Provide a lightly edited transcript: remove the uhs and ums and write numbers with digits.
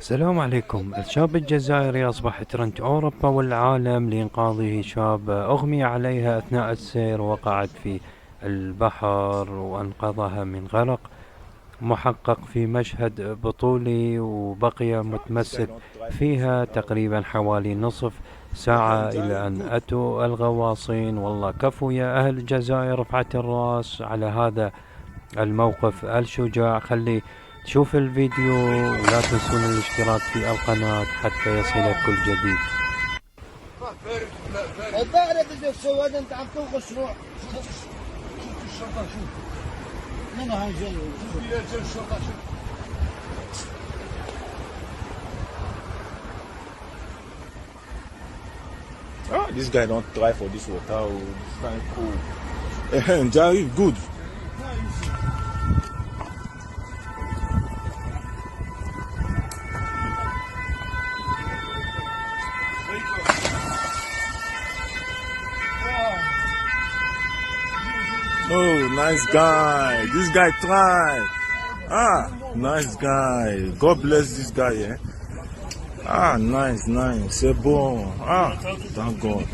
السلام عليكم. الشاب الجزائري أصبح ترند أوروبا والعالم لإنقاذه. شاب أغمي عليها أثناء السير، وقعت في البحر وأنقذها من غرق. محقق في مشهد بطولي، وبقي متمسك فيها تقريبا حوالي نصف ساعة إلى أن أتوا الغواصين. والله كفو يا أهل الجزائر، رفعت الرأس على هذا الموقف الشجاع. خلي تشوف الفيديو، ولا تنسون الاشتراك في القناة حتى يصلك كل جديد. الظاهر بدك تسوي هذا، انت عم تنقص روح. شوف الشرطة، شوف من هاي جاي. شوف الشرطة، شوف. Ah, this guy don't try for this water. Oh, this kind of cool. Jerry, good. Oh, nice guy. This guy tried. Ah, nice guy. God bless this guy, yeah. Ah, nice. C'est bon. Ah, thank God.